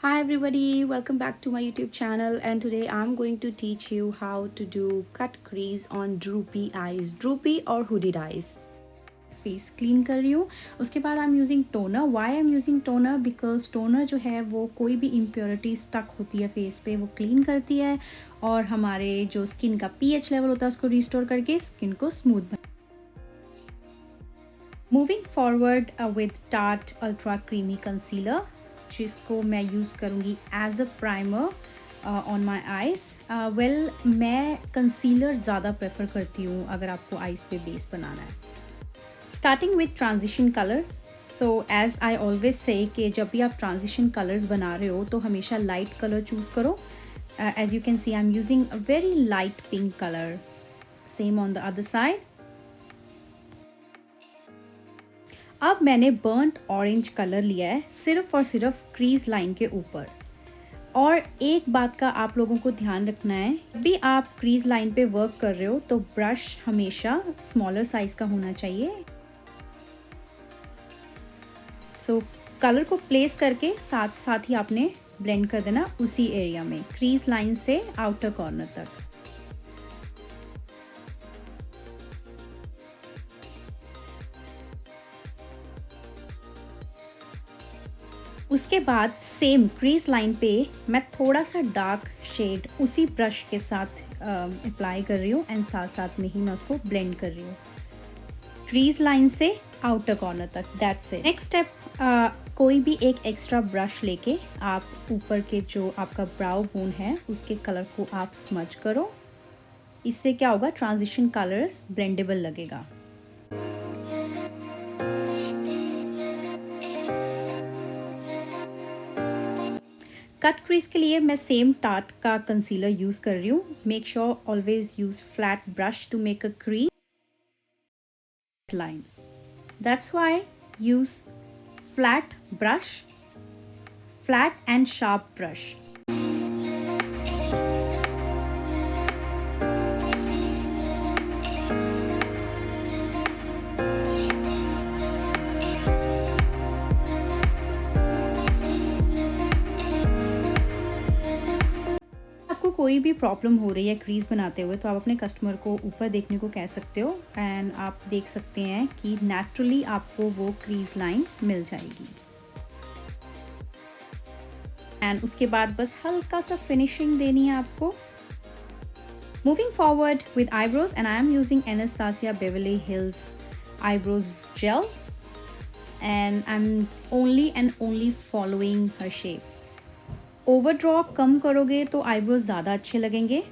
Hi everybody, welcome back to my YouTube channel, and today I'm going to teach you how to do cut crease on droopy eyes, droopy or hooded eyes. Face clean कर रही हूँ, उसके बाद I am using toner. Why I am using toner? Because toner जो है वो कोई भी इम्प्योरिटी स्टक होती है फेस पे वो क्लीन करती है और हमारे जो स्किन का पीएच लेवल होता है उसको रिस्टोर करके स्किन को smooth. Moving forward with Tarte ultra creamy concealer, जिसको मैं यूज़ करूँगी as a primer on my eyes. Well, मैं कंसीलर ज़्यादा प्रेफर करती हूँ अगर आपको आइज़ पे बेस बनाना है. Starting with transition colours. So as I always say कि जब भी आप ट्रांजिशन कलर्स बना रहे हो तो हमेशा लाइट कलर चूज़ करो. As you can see I am using a very light pink colour. Same on the other side. अब मैंने बर्न्ट ऑरेंज कलर लिया है सिर्फ और सिर्फ क्रीज लाइन के ऊपर. और एक बात का आप लोगों को ध्यान रखना है, भी आप क्रीज लाइन पे वर्क कर रहे हो तो ब्रश हमेशा स्मॉलर साइज का होना चाहिए. सो कलर को प्लेस करके साथ साथ ही आपने ब्लेंड कर देना उसी एरिया में, क्रीज लाइन से आउटर कॉर्नर तक. उसके बाद सेम क्रीज लाइन पे मैं थोड़ा सा डार्क शेड उसी ब्रश के साथ अप्लाई कर रही हूँ एंड साथ साथ में ही मैं उसको ब्लेंड कर रही हूँ क्रीज लाइन से आउटर कॉर्नर तक. That's it. नेक्स्ट स्टेप, कोई भी एक एक्स्ट्रा ब्रश लेके आप ऊपर के जो आपका ब्राउ बोन है उसके कलर को आप स्मज करो. इससे क्या होगा, ट्रांजिशन कलर्स ब्लेंडेबल लगेगा. कट क्रीज के लिए मैं सेम टार्ट का कंसीलर यूज़ कर रही हूँ. Make sure always use flat brush to make a crease line. That's why use flat brush, flat and sharp brush. आपको कोई भी प्रॉब्लम हो रही है क्रीज बनाते हुए तो आप अपने कस्टमर को ऊपर देखने को कह सकते हो एंड आप देख सकते हैं कि नेचुरली आपको वो क्रीज लाइन मिल जाएगी. एंड उसके बाद बस हल्का सा फिनिशिंग देनी है आपको. Moving forward with eyebrows, and I am using Anastasia Beverly Hills eyebrows gel and I am only and only following her shape. Overdraw कम करोगे तो आईब्रोज ज़्यादा अच्छे लगेंगे.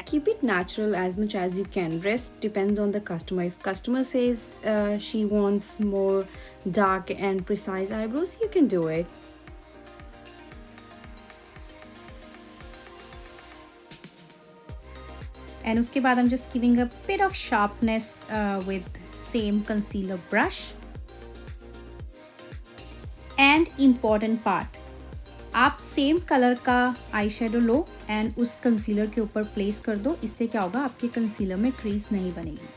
Keep it natural as much as you can. Rest depends on the customer. If customer says she wants more dark and precise eyebrows, you can do it. And उसके बाद I'm just giving a bit of sharpness with same concealer brush. And important part, आप same colour का eye shadow low and उस concealer के ऊपर place कर दो. इससे क्या होगा, आपके कंसीलर में क्रीज नहीं बनेगी.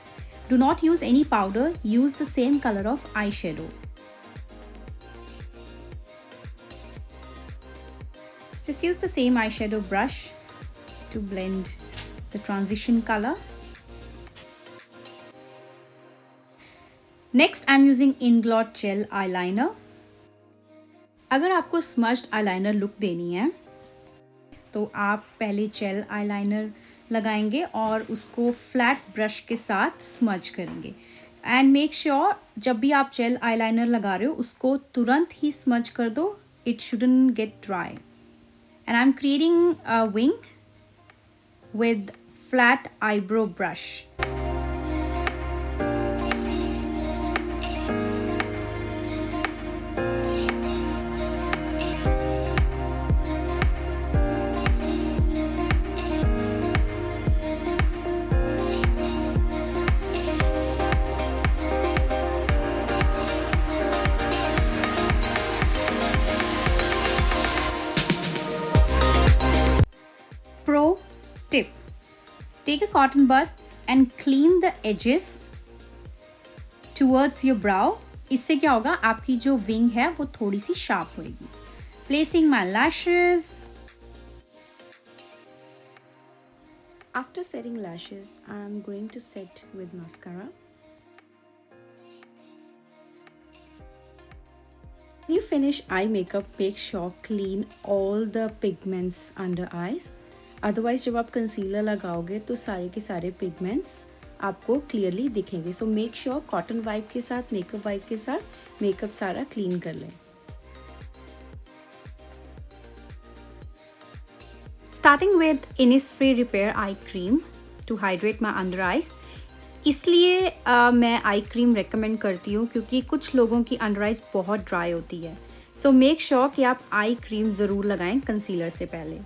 Do not use any powder, use the same colour of eye shadow. Just use the same eyeshadow brush to blend the transition color. Next, I'm using Inglot Gel Eyeliner. अगर आपको smudged eyeliner look देनी है तो आप पहले jail eyeliner लगाएंगे और उसको फ्लैट ब्रश के साथ स्मज करेंगे. एंड मेक श्योर जब भी आप जेल आईलाइनर लगा रहे हो उसको तुरंत ही स्मज कर दो. It shouldn't get dry. And I am creating a wing with flat eyebrow brush. Pro tip: take a cotton bud and clean the edges towards your brow. इससे क्या होगा, आपकी जो विंग है वो थोड़ी सी शार्प होगी। Placing my lashes. After setting lashes I am going to set with mascara. When you finish eye makeup, make sure clean all the pigments under eyes. Otherwise जब आप कंसीलर लगाओगे तो सारे के सारे पिगमेंट्स आपको क्लियरली दिखेंगे। So make sure cotton wipe के साथ, मेकअप वाइप के साथ मेकअप सारा क्लीन कर लें। Starting with Innisfree repair eye cream to hydrate my under eyes. इसलिए मैं आई क्रीम रेकमेंड करती हूँ क्योंकि कुछ लोगों की अंडर आइज बहुत ड्राई होती है। सो मेक श्योर कि आप आई क्रीम ज़रूर लगाएं कंसीलर से पहले।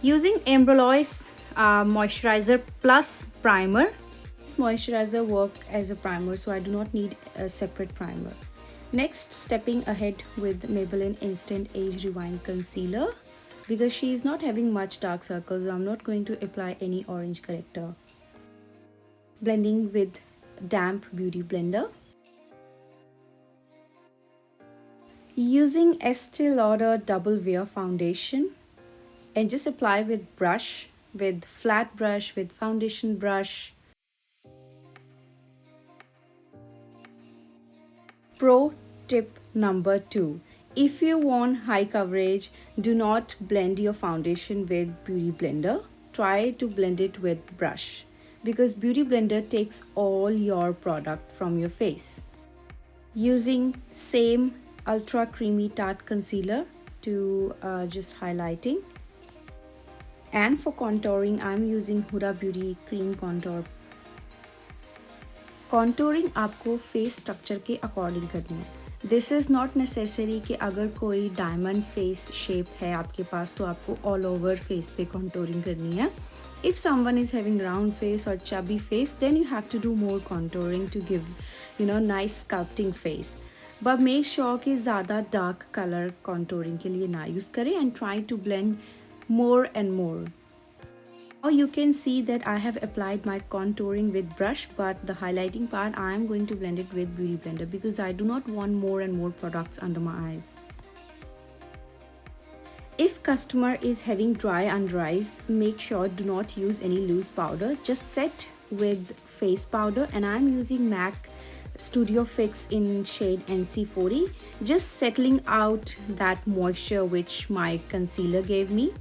Using Embryolisse moisturiser plus primer. This moisturiser work as a primer, so I do not need a separate primer. Next, stepping ahead with Maybelline Instant Age Rewind Concealer because she is not having much dark circles, so I'm not going to apply any orange corrector. Blending with damp beauty blender. Using Estee Lauder Double Wear foundation and just apply with brush, with flat brush, with foundation brush. Pro tip number 2. If you want high coverage, do not blend your foundation with beauty blender. Try to blend it with brush, because beauty blender takes all your product from your face. Using same ultra creamy tarte concealer to just highlighting, and for contouring I'm using Huda Beauty cream contour. Contouring आपको face structure के according करनी है। This is not necessary कि अगर कोई diamond face shape है आपके पास तो आपको ऑल ओवर फेस पे कॉन्टोरिंग करनी है। If someone is having round face और chubby face, then you have to do more contouring to give nice sculpting face. But make sure कि ज़्यादा डार्क कलर कॉन्टोरिंग के लिए ना यूज़ करें and try to blend more and more. Now you can see that I have applied my contouring with brush, but the highlighting part I am going to blend it with Beauty Blender because I do not want more and more products under my eyes. If customer is having dry under eyes, make sure do not use any loose powder. Just set with face powder, and I am using MAC Studio Fix in shade NC40, just settling out that moisture which my concealer gave me.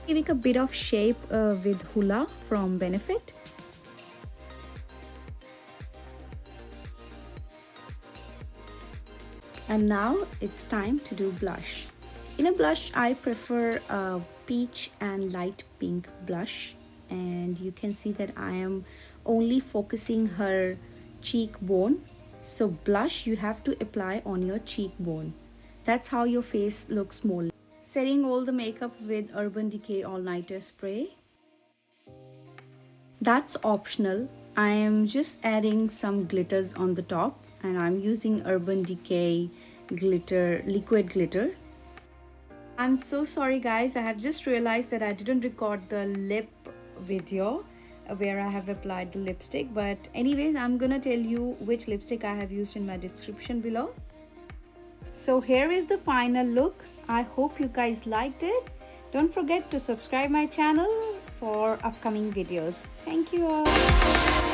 Giving a bit of shape with Hoola from Benefit. And now it's time to do blush. In a blush, I prefer peach and light pink blush, and you can see that I am only focusing her cheekbone. So blush you have to apply on your cheekbone. That's how your face looks more. Setting all the makeup with Urban Decay All Nighter Spray. That's optional. I am just adding some glitters on the top, and I'm using Urban Decay glitter, liquid glitter. I'm so sorry guys, I have just realized that I didn't record the lip video where I have applied the lipstick, but anyways I'm gonna tell you which lipstick I have used in my description below. So here is the final look. I hope you guys liked it. Don't forget to subscribe my channel for upcoming videos. Thank you all.